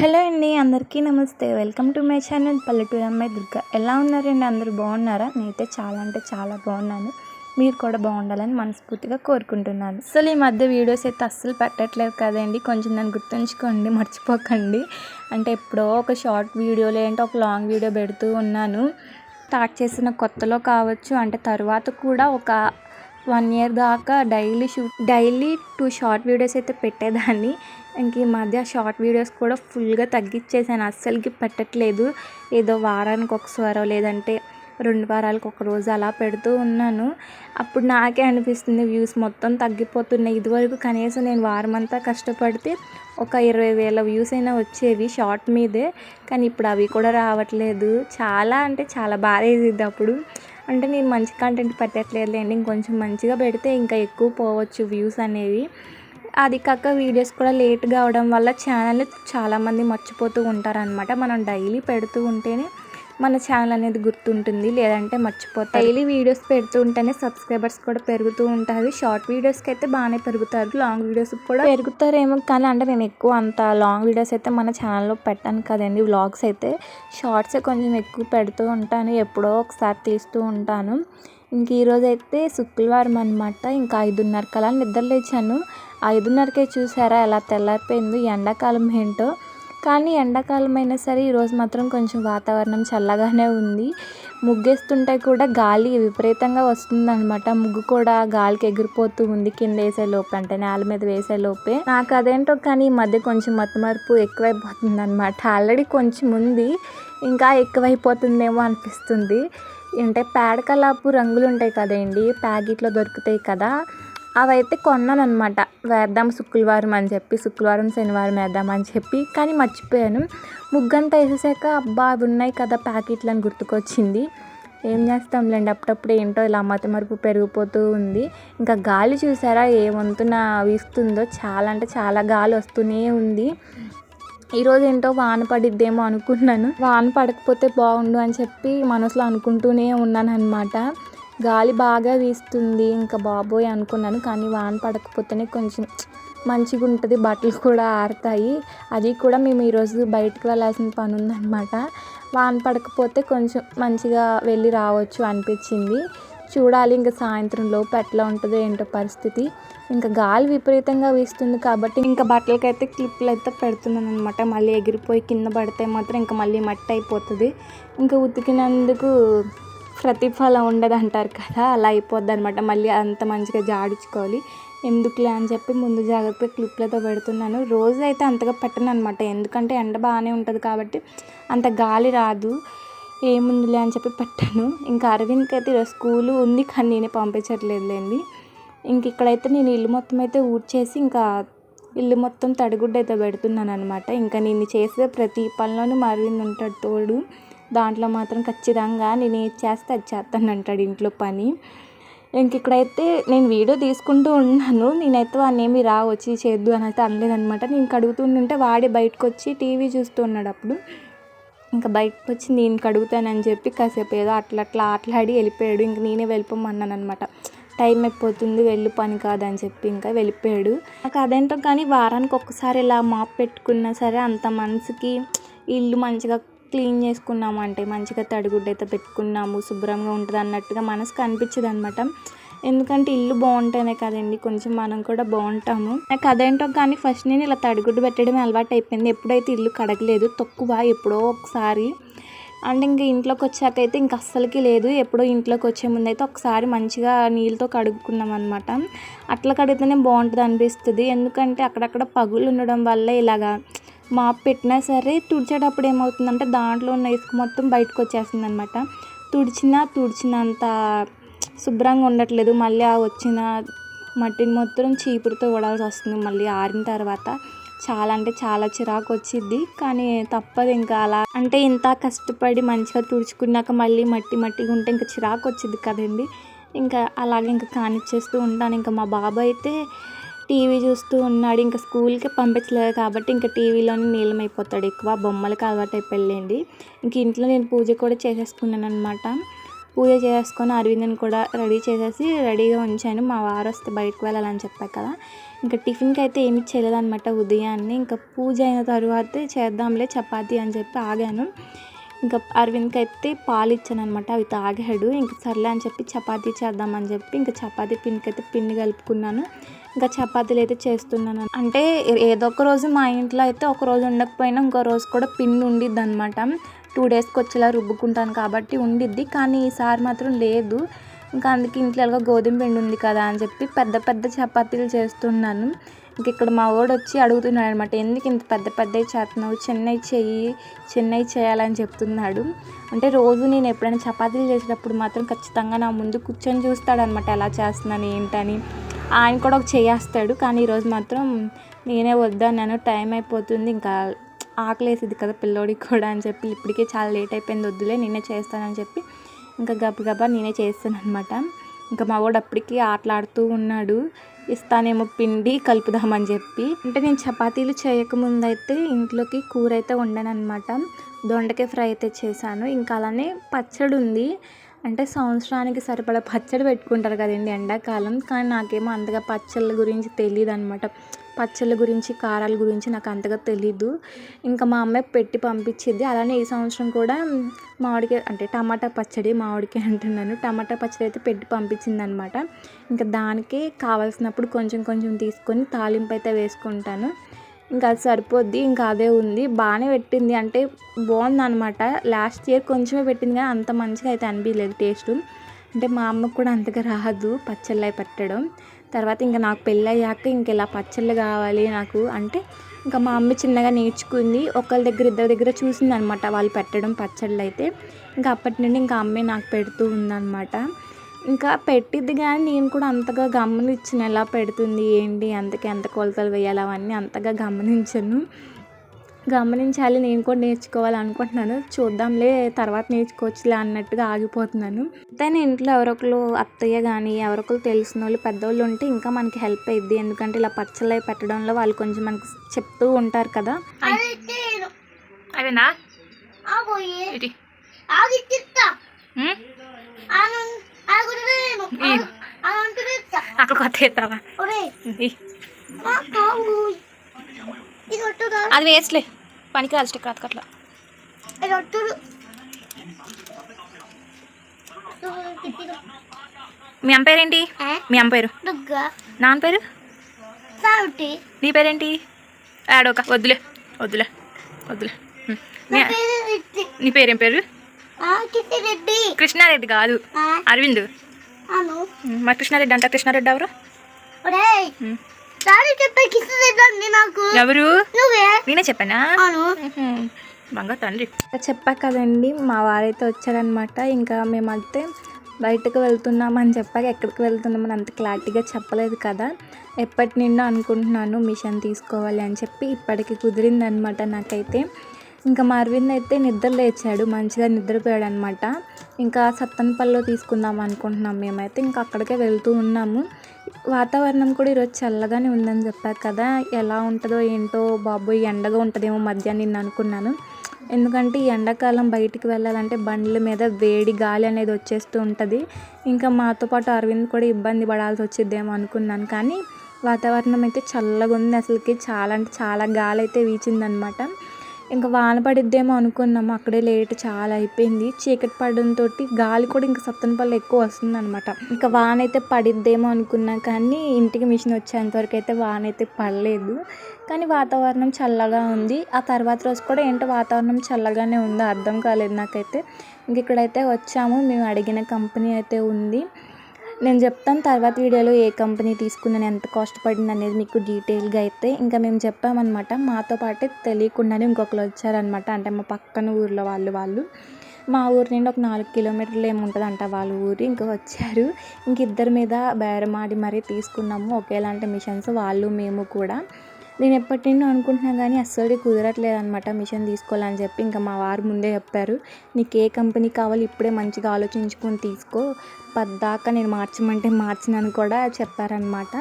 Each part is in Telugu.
హలో అండి, అందరికీ నమస్తే. వెల్కమ్ టు మై ఛానల్ పల్లెటూరు అమ్మాయి దుర్గ. ఎలా ఉన్నారండి? అందరూ బాగున్నారా? నేనైతే చాలా అంటే చాలా బాగున్నాను. మీరు కూడా బాగుండాలని మనస్ఫూర్తిగా కోరుకుంటున్నాను. అసలు ఈ మధ్య వీడియోస్ అయితే అస్సలు పెట్టట్లేదు కదండి. కొంచెం నన్ను గుర్తుంచుకోండి, మర్చిపోకండి. అంటే ఎప్పుడో ఒక షార్ట్ వీడియో లేదంటే ఒక లాంగ్ వీడియో పెడుతూ ఉన్నాను. స్టార్ట్ చేసిన కొత్తలో కావచ్చు, అంటే తర్వాత కూడా ఒక 1 ఇయర్ దాకా డైలీ 2 షార్ట్ వీడియోస్ అయితే పెట్టేదాన్ని. ఇంక ఈ మధ్య షార్ట్ వీడియోస్ కూడా ఫుల్గా తగ్గించేసాను, అస్సలకి పెట్టట్లేదు. ఏదో వారానికి ఒకసారో లేదంటే 2 వారాలకు ఒక రోజు అలా పెడుతూ ఉన్నాను. అప్పుడు నాకే అనిపిస్తుంది వ్యూస్ మొత్తం తగ్గిపోతున్నాయి. ఇదివరకు కనీసం నేను వారం అంతా కష్టపడితే ఒక 20,000 వ్యూస్ అయినా వచ్చేవి షార్ట్ మీదే. కానీ ఇప్పుడు అవి కూడా రావట్లేదు. చాలా అంటే చాలా బాధ వేసిద్ది అప్పుడు. అంటే నేను మంచి కంటెంట్ పెట్టట్లేదులేండి, ఇంకొంచెం మంచిగా పెడితే ఇంకా ఎక్కువ పోవచ్చు వ్యూస్ అనేవి. అది కాక వీడియోస్ కూడా లేట్గా అవడం వల్ల ఛానల్ చాలామంది మర్చిపోతూ ఉంటారనమాట. మనం డైలీ పెడుతూ ఉంటేనే మన ఛానల్ అనేది గుర్తుంటుంది, లేదంటే మర్చిపోతారు. డైలీ వీడియోస్ పెడుతూ ఉంటేనే సబ్స్క్రైబర్స్ కూడా పెరుగుతూ ఉంటారు. షార్ట్ వీడియోస్కి అయితే బాగానే పెరుగుతారు, లాంగ్ వీడియోస్కి కూడా పెరుగుతారేమో. కానీ అంటే నేను ఎక్కువ అంత లాంగ్ వీడియోస్ అయితే మన ఛానల్లో పెట్టాను కదండి. వ్లాగ్స్ అయితే షార్ట్సే కొంచెం ఎక్కువ పెడుతూ ఉంటాను, ఎప్పుడో ఒకసారి తీస్తూ ఉంటాను. ఇంక ఈరోజు అయితే శుక్రవారం అనమాట. ఇంకా 5:30 కలా నిద్ర లేచాను. 5:30కే చూసారా ఎలా తెల్లారిపోయిందో. ఎండాకాలం ఏంటో కానీ ఎండాకాలం అయినా సరే ఈరోజు మాత్రం కొంచెం వాతావరణం చల్లగానే ఉంది. ముగ్గేస్తుంటే కూడా గాలి విపరీతంగా వస్తుందన్నమాట. ముగ్గు కూడా గాలికి ఎగిరిపోతూ ఉంది కింద వేసేలోపు, అంటే నేల మీద వేసేలోపే. నాకు అదేంటో కానీ ఈ మధ్య కొంచెం మతిమరుపు ఎక్కువైపోతుంది అనమాట. ఆల్రెడీ కొంచెం ఉంది, ఇంకా ఎక్కువైపోతుందేమో అనిపిస్తుంది. అంటే పేడ కలాపు రంగులు ఉంటాయి కదండి, ప్యాకెట్లో దొరుకుతాయి కదా, అవైతే కొన్నాను అనమాట. వేద్దాం శుక్రవారం అని చెప్పి, శుక్రవారం శనివారం వేద్దామని చెప్పి. కానీ మర్చిపోయాను. ముగ్గంతా వేసేసాక అబ్బా అవి ఉన్నాయి కదా ప్యాకెట్లు అని గుర్తుకొచ్చింది. ఏం చేస్తాంలేండి, అప్పుడప్పుడు ఏంటో ఇలా మతిమరుపు పెరిగిపోతూ ఉంది. ఇంకా గాలి చూసారా ఏ వంతున వీస్తుందో. చాలా అంటే చాలా గాలి వస్తూనే ఉంది. ఈరోజు ఏంటో వాన పడిద్దేమో అనుకున్నాను. వాన పడకపోతే బాగుండు అని చెప్పి మనసులో అనుకుంటూనే ఉన్నాను అనమాట. గాలి బాగా వీస్తుంది, ఇంకా బాబోయ్ అనుకున్నాను. కానీ వాన పడకపోతేనే కొంచెం మంచిగా ఉంటుంది, బట్టలు కూడా ఆరుతాయి. అది కూడా మేము ఈరోజు బయటకు వెళ్ళాల్సిన పని ఉందన్నమాట. వాన పడకపోతే కొంచెం మంచిగా వెళ్ళి రావచ్చు అనిపించింది. చూడాలి ఇంకా సాయంత్రం లోపు ఎట్లా ఉంటుందో ఏంటో పరిస్థితి. ఇంకా గాలి విపరీతంగా వీస్తుంది కాబట్టి ఇంకా బట్టలకైతే క్లిప్లు అయితే పెడుతున్నాను అనమాట. మళ్ళీ ఎగిరిపోయి కింద పడితే మాత్రం ఇంకా మళ్ళీ మట్టి అయిపోతుంది. ఇంకా ఉతికినందుకు ప్రతిఫలం ఉండదు అంటారు కదా, అలా అయిపోద్ది అనమాట. మళ్ళీ అంత మంచిగా జాడించుకోవాలి, ఎందుకులే అని చెప్పి ముందు జాగ్రత్తగా క్లిప్లతో పెడుతున్నాను. రోజు అయితే అంతగా పెట్టను అనమాట, ఎందుకంటే ఎండ బాగానే ఉంటుంది కాబట్టి అంత గాలి రాదు. ఏముందిలే అని చెప్పి పెట్టాను. ఇంకా అరవింద్కి అయితే ఈరోజు స్కూలు ఉంది, కానీ నేనే పంపించట్లేదులేండి. ఇంక ఇక్కడైతే నేను ఇల్లు మొత్తం అయితే ఊడ్చేసి ఇంకా ఇల్లు మొత్తం తడిగుడ్డ అయితే పెడుతున్నాను అనమాట. ఇంకా నేను చేసే ప్రతి పనిలోనూ అరవింద్ ఉంటాడు తోడు. దాంట్లో మాత్రం ఖచ్చితంగా నేను ఏది చేస్తే అది చేస్తాను అంటాడు ఇంట్లో పని. ఇంక ఇక్కడైతే నేను వీడియో తీసుకుంటూ ఉన్నాను. నేనైతే వాడిని ఏమి వచ్చి చేద్దు అని అయితే అనలేదనమాట. నేను కడుగుతుంటే వాడే బయటకు వచ్చి టీవీ చూస్తూ ఉన్నాడు. అప్పుడు ఇంకా బయటకు వచ్చి నేను కడుగుతానని చెప్పి కాసేపు ఏదో అట్లా ఆటలాడి వెళ్ళిపోయాడు. ఇంక నేనే వెళ్ళిపోమన్నాను అనమాట. టైం అయిపోతుంది, వెళ్ళు పని కాదని చెప్పి ఇంకా వెళ్ళిపోయాడు. నాకు అదేంటో కానీ వారానికి ఒక్కసారి ఇలా మాప్ పెట్టుకున్నా సరే అంత మనసుకి ఇల్లు మంచిగా క్లీన్ చేసుకున్నాము అంటే, మంచిగా తడిగుడ్డ అయితే పెట్టుకున్నాము, శుభ్రంగా ఉంటుంది అన్నట్టుగా మనసుకు అనిపించదు అనమాట. ఎందుకంటే ఇల్లు బాగుంటేనే కదండి కొంచెం మనం కూడా బాగుంటాము. నాకు అదేంటో కానీ ఫస్ట్ నేను ఇలా తడిగుడ్డు పెట్టడమే అలవాటు అయిపోయింది. ఎప్పుడైతే ఇల్లు కడగలేదు, తక్కువ ఎప్పుడో ఒకసారి. అంటే ఇంకా ఇంట్లోకి వచ్చాకైతే ఇంక అస్సలకి లేదు. ఎప్పుడో ఇంట్లోకి వచ్చే ముందు అయితే ఒకసారి మంచిగా నీళ్ళతో కడుక్కున్నాం అనమాట. అట్లా కడిగితేనే బాగుంటుంది అనిపిస్తుంది. ఎందుకంటే అక్కడక్కడ పగులు ఉండడం వల్ల ఇలాగా మాప్ పెట్టినా సరే తుడిచేటప్పుడు ఏమవుతుందంటే దాంట్లో ఉన్న ఇసుక మొత్తం బయటకు వచ్చేస్తుంది అనమాట. తుడిచినంత శుభ్రంగా ఉండట్లేదు. మళ్ళీ ఆ వచ్చిన మట్టిని మొత్తం చీపురుతో ఊడాల్సి వస్తుంది మళ్ళీ ఆరిన తర్వాత. చాలా అంటే చాలా చిరాకు వచ్చిద్ది, కానీ తప్పదు ఇంకా. అలా అంటే ఇంత కష్టపడి మంచిగా తుడుచుకున్నాక మళ్ళీ మట్టిగా ఉంటే ఇంకా చిరాకు వచ్చిద్ది కదండి. ఇంకా అలాగే ఇంకా కానిచ్చేస్తూ ఉంటాను. ఇంకా మా బాబాయ్ అయితే టీవీ చూస్తూ ఉన్నాడు. ఇంకా స్కూల్కి పంపించలేదు కాబట్టి ఇంకా టీవీలోనే నీలమైపోతాడు ఎక్కువ. బొమ్మలకి అలవాటు అయిపోయింది. ఇంక ఇంట్లో నేను పూజ కూడా చేసేసుకున్నాను అనమాట. పూజ చేసుకొని అరవింద్ని కూడా రెడీ చేసేసి రెడీగా ఉంచాను. మా వారు వస్తే బయటకు వెళ్ళాలని చెప్పాను కదా. ఇంకా టిఫిన్కి అయితే ఏమి చేయలేదన్నమాట ఉదయాన్నే. ఇంకా పూజ అయిన తర్వాతే చేద్దాంలే చపాతీ అని చెప్పి ఆగాను. ఇంకా అరవింద్కి అయితే పాలు ఇచ్చాను అనమాట, అవి తాగాడు. ఇంకా సర్లే అని చెప్పి చపాతీ చేద్దామని చెప్పి ఇంకా చపాతీ పిండికి అయితే పిండి కలుపుకున్నాను. ఇంకా చపాతీలు అయితే చేస్తున్నాను. అంటే ఏదో ఒక రోజు మా ఇంట్లో అయితే ఒక రోజు ఉండకపోయినా ఇంకో రోజు కూడా పిండి ఉండిద్ది అనమాట. 2 డేస్కి వచ్చేలా రుబ్బుకుంటాను కాబట్టి ఉండిద్ది. కానీ ఈసారి మాత్రం లేదు. ఇంకా అందుకే ఇంట్లో ఎలాగో గోధుమ పిండి ఉంది కదా అని చెప్పి పెద్ద పెద్ద చపాతీలు చేస్తున్నాను. ఇంక ఇక్కడ మా వాడు వచ్చి అడుగుతున్నాడు అనమాట, ఎందుకు ఇంత పెద్ద పెద్దవి చేస్తున్నావు, చెన్నై చేయాలని చెప్తున్నాడు. అంటే రోజు నేను ఎప్పుడైనా చపాతీలు చేసేటప్పుడు మాత్రం ఖచ్చితంగా నా ముందు కూర్చొని చూస్తాడనమాట ఎలా చేస్తున్నాను ఏంటని. ఆయన కూడా ఒక చేస్తాడు. కానీ ఈరోజు మాత్రం నేనే వద్దన్నాను, టైం అయిపోతుంది, ఇంకా ఆకలేసిద్ది కదా పిల్లోడికి కూడా అని చెప్పి ఇప్పటికే చాలా లేట్ అయిపోయింది, వద్దులే నేనే చేస్తానని చెప్పి ఇంకా గబగబా నేనే చేస్తాను అనమాట. ఇంకా మా వాడు అప్పటికి ఆటలాడుతూ ఉన్నాడు, ఇస్తానేమో పిండి కలుపుదామని చెప్పి. అంటే నేను చపాతీలు చేయకముందు అయితే ఇంట్లోకి కూర అయితే వండాను అనమాట. దొండకాయ ఫ్రై అయితే చేశాను. ఇంకా అలానే పచ్చడి ఉంది. అంటే సంవత్సరానికి సరిపడా పచ్చడి పెట్టుకుంటారు కదండి ఎండాకాలం. కానీ నాకేమో అంతగా పచ్చళ్ళ గురించి తెలియదు అనమాట. పచ్చళ్ళ గురించి కారాల గురించి నాకు అంతగా తెలీదు. ఇంకా మా అమ్మాయి పెట్టి పంపించింది. అలానే ఈ సంవత్సరం కూడా మామిడికాయ అంటే టమాటా పచ్చడి, మామిడికాయ అంటున్నాను, టమాటా పచ్చడి అయితే పెట్టి పంపించింది అనమాట. ఇంకా దానికి కావాల్సినప్పుడు కొంచెం కొంచెం తీసుకొని తాలింపు అయితే వేసుకుంటాను. ఇంకా అది సరిపోద్ది. ఇంకా అదే ఉంది, బాగానే పెట్టింది, అంటే బాగుంది అనమాట. లాస్ట్ ఇయర్ కొంచెమే పెట్టింది కానీ అంత మంచిగా అయితే అనిపించలేదు టేస్ట్. అంటే మా అమ్మకు కూడా అంతగా రాదు పచ్చళ్ళు అవి పెట్టడం. తర్వాత ఇంకా నాకు పెళ్ళి అయ్యాక ఇంక ఇలా పచ్చళ్ళు కావాలి నాకు అంటే ఇంకా మా అమ్మ చిన్నగా నేర్చుకుంది. ఒకళ్ళ దగ్గర ఇద్దరి దగ్గర చూసింది అనమాట వాళ్ళు పెట్టడం పచ్చళ్ళు అయితే. ఇంకా అప్పటి నుండి ఇంకా అమ్మే నాకు పెడుతూ ఉందన్నమాట. ఇంకా పెట్టిద్ది కానీ నేను కూడా అంతగా గమనించను ఎలా పెడుతుంది ఏంటి, అందుకే ఎంత కొలతలు వేయాలి అవన్నీ అంతగా గమనించాలి. నేను కూడా నేర్చుకోవాలి అనుకుంటున్నాను. చూద్దాంలే తర్వాత నేర్చుకోవచ్చులే అన్నట్టుగా ఆగిపోతున్నాను. కానీ ఇంట్లో ఎవరొకరు అత్తయ్య కానీ ఎవరొకరు తెలిసిన వాళ్ళు పెద్దవాళ్ళు ఉంటే ఇంకా మనకి హెల్ప్ అయ్యిద్ది. ఎందుకంటే ఇలా పచ్చళ్ళు పెట్టడంలో వాళ్ళు కొంచెం మనకి చెప్తూ ఉంటారు కదా. అదేనా అక్కడ కొత్త ఎత్తావా, అది వేస్ట్లే పనికి రాదు స్టిక్ రాదు అట్లా. మీ అమ్మ పేరేంటి? మీ అమ్మ పేరు? నాన్న పేరు? నీ పేరేంటి? ఆడోక వద్దులే వద్దులే వద్దులే. నీ పేరేం పేరు? కృష్ణారెడ్డి కాదు, అరవింద్. మరి కృష్ణారెడ్డి అంట, కృష్ణారెడ్డి ఎవరు? ఎవరు? నేనే చెప్పానా? బంగారు తండ్రి. చెప్పా కదండి, మా వారైతే వచ్చారనమాట. ఇంకా మేమైతే బయటకు వెళ్తున్నామని చెప్పాక ఎక్కడికి వెళ్తున్నామని అంత క్లారిటీగా చెప్పలేదు కదా. ఎప్పటి నిండో అనుకుంటున్నాను మిషన్ తీసుకోవాలి అని చెప్పి, ఇప్పటికి కుదిరిందనమాట నాకైతే. ఇంకా మా అరవింద్ అయితే నిద్ర లేచాడు, మంచిగా నిద్రపోయాడు అనమాట. ఇంకా సత్తనపల్లిలో తీసుకుందాం అనుకుంటున్నాం మేమైతే. ఇంకా అక్కడికే వెళ్తూ ఉన్నాము. వాతావరణం కూడా ఈరోజు చల్లగానే ఉందని చెప్పారు కదా. ఎలా ఉంటుందో ఏంటో బాబోయ్, ఎండగా ఉంటుందేమో మధ్యాహ్నం నేను అనుకున్నాను. ఎందుకంటే ఈ ఎండాకాలం బయటికి వెళ్ళాలంటే బండ్ల మీద వేడి గాలి అనేది వచ్చేస్తూ ఉంటుంది. ఇంకా మాతో పాటు అరవింద్ కూడా ఇబ్బంది పడాల్సి వచ్చిద్దేమో అనుకున్నాను. కానీ వాతావరణం అయితే చల్లగా ఉంది అసలుకి, చాలా అంటే చాలా గాలి అయితే వీచిందనమాట. ఇంకా వాన పడిద్దేమో అనుకున్నాము, అక్కడే లేట్ చాలా అయిపోయింది. చీకటి పడడంతో గాలి కూడా ఇంకా సత్తనపల్లి ఎక్కువ వస్తుంది అనమాట. ఇంకా వాన అయితే పడిద్దేమో అనుకున్నా కానీ ఇంటికి మిషన్ వచ్చేంతవరకు అయితే వాన అయితే పడలేదు. కానీ వాతావరణం చల్లగా ఉంది. ఆ తర్వాత రోజు కూడా ఏంటో వాతావరణం చల్లగానే ఉందో అర్థం కాలేదు నాకైతే. ఇంక ఇక్కడైతే వచ్చాము, మేము అడిగిన కంపెనీ అయితే ఉంది. నేను చెప్తాను తర్వాత వీడియోలో ఏ కంపెనీ తీసుకున్నాను, ఎంత కాస్ట్ పడింది అనేది మీకు డీటెయిల్గా అయితే. ఇంకా మేము చెప్పామన్నమాట. మాతో పాటే తెలియకుండానే ఇంకొకరు వచ్చారనమాట. అంటే మా పక్కన ఊర్లో వాళ్ళు మా ఊరి నుండి ఒక 4 కిలోమీటర్లు ఏముంటుందంట వాళ్ళ ఊరు. ఇంకా వచ్చారు. ఇంక ఇద్దరి మీద బేరమాడి మరీ తీసుకున్నాము ఒకేలాంటి మిషన్స్, వాళ్ళు మేము కూడా. నేను ఎప్పటి నుండి అనుకుంటున్నా కానీ అస్సలు కుదరట్లేదు అనమాట మిషన్ తీసుకోవాలని చెప్పి. ఇంకా మా వారు ముందే చెప్పారు, నీకు ఏ కంపెనీ కావాలి ఇప్పుడే మంచిగా ఆలోచించుకొని తీసుకో, పద్దాకా నేను మార్చమంటే మార్చినని కూడా చెప్పారనమాట.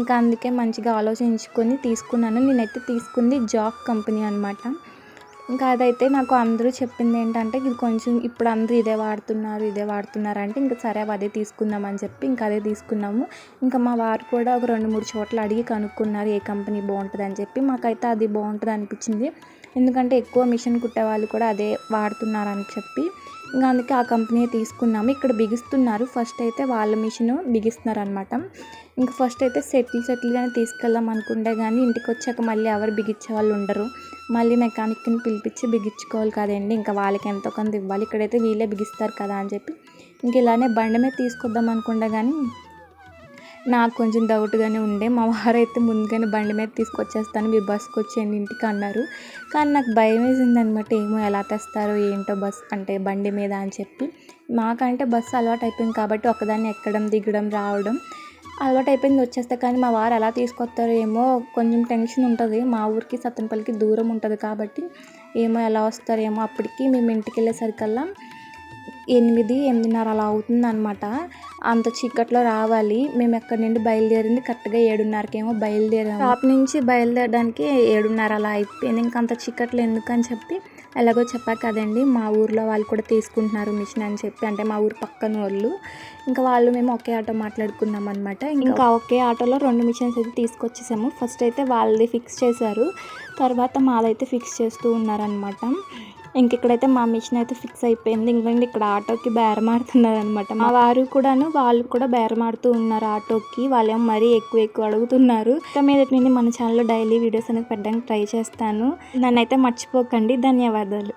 ఇంకా అందుకే మంచిగా ఆలోచించుకొని తీసుకున్నాను. నేనైతే తీసుకుంది జాక్ కంపెనీ అనమాట. ఇంకా అదైతే నాకు అందరూ చెప్పింది ఏంటంటే ఇది కొంచెం ఇప్పుడు అందరూ ఇదే వాడుతున్నారు అంటే ఇంకా సరే అదే తీసుకుందామని చెప్పి ఇంకా అదే తీసుకున్నాము. ఇంకా మా వారు కూడా ఒక 2-3 చోట్ల అడిగి కనుక్కున్నారు ఏ కంపెనీ బాగుంటుంది అని చెప్పి. మాకైతే అది బాగుంటుంది అనిపించింది, ఎందుకంటే ఎక్కువ మిషన్ కుట్టే వాళ్ళు కూడా అదే వాడుతున్నారని చెప్పి ఇంకా అందుకే ఆ కంపెనీ తీసుకున్నాము. ఇక్కడ బిగిస్తున్నారు, ఫస్ట్ అయితే వాళ్ళ మిషన్ బిగిస్తున్నారు అనమాట. ఇంకా ఫస్ట్ అయితే సెటిల్గానే తీసుకెళ్దాం అనుకుంటే కానీ ఇంటికి వచ్చాక మళ్ళీ ఎవరు బిగించే వాళ్ళు ఉండరు, మళ్ళీ మెకానిక్ని పిలిపించి బిగించుకోవాలి కదండి, ఇంకా వాళ్ళకి ఎంతో కొంత ఇవ్వాలి. ఇక్కడైతే వీళ్ళే బిగిస్తారు కదా అని చెప్పి ఇంక ఇలానే బండి మీద తీసుకొద్దాం అనుకుంటే కానీ నాకు కొంచెం డౌట్గానే ఉండే. మా వారైతే ముందుగానే బండి మీద తీసుకొచ్చేస్తాను, మీరు బస్కి వచ్చేయండి ఇంటికి అన్నారు. కానీ నాకు భయం వేసింది అనమాట, ఏమో ఎలా తెస్తారో ఏంటో బస్ అంటే బండి మీద అని చెప్పి. మాకంటే బస్సు అలవాటు అయిపోయింది కాబట్టి ఒకదాన్ని ఎక్కడం దిగడం రావడం అలవాటు అయిపోయింది, వచ్చేస్తే. కానీ మా వారు ఎలా తీసుకొస్తారో ఏమో కొంచెం టెన్షన్ ఉంటుంది. మా ఊరికి సత్తెనపల్లికి దూరం ఉంటుంది కాబట్టి ఏమో ఎలా వస్తారేమో. అప్పటికి మేము ఇంటికి వెళ్ళేసరికల్లా 8-8:30 అలా అవుతుందన్నమాట. అంత చీకట్లో రావాలి. మేము ఎక్కడి నుండి బయలుదేరింది కరెక్ట్గా 7:30కేమో బయలుదేరాము. షాప్ నుంచి బయలుదేరడానికి 7:30 అలా అయిపోయింది. ఇంకా అంత చీకట్లో ఎందుకని చెప్పి ఎలాగో చెప్పారు కదండి, మా ఊర్లో వాళ్ళు కూడా తీసుకుంటున్నారు మిషన్ అని చెప్పి, అంటే మా ఊరు పక్కన వాళ్ళు. ఇంకా వాళ్ళు మేము ఒకే ఆటో మాట్లాడుకున్నాం అనమాట. ఇంకా ఒకే ఆటోలో 2 మిషన్స్ అయితే తీసుకొచ్చేసాము. ఫస్ట్ అయితే వాళ్ళది ఫిక్స్ చేశారు, తర్వాత మాదైతే ఫిక్స్ చేస్తూ ఉన్నారనమాట. ఇంక ఇక్కడైతే మా మిషన్ అయితే ఫిక్స్ అయిపోయింది. ఇంకండి ఇక్కడ ఆటోకి బేరమాడుతున్నారు అనమాట. మా వారు కూడాను వాళ్ళు కూడా బేరమాడుతూ ఉన్నారు ఆటోకి. వాళ్ళేమో మరీ ఎక్కువ అడుగుతున్నారు. ఇంకా మీదటి నుండి మన ఛానల్లో డైలీ వీడియోస్ అనేది పెట్టడానికి ట్రై చేస్తాను. నన్నైతే మర్చిపోకండి. ధన్యవాదాలు.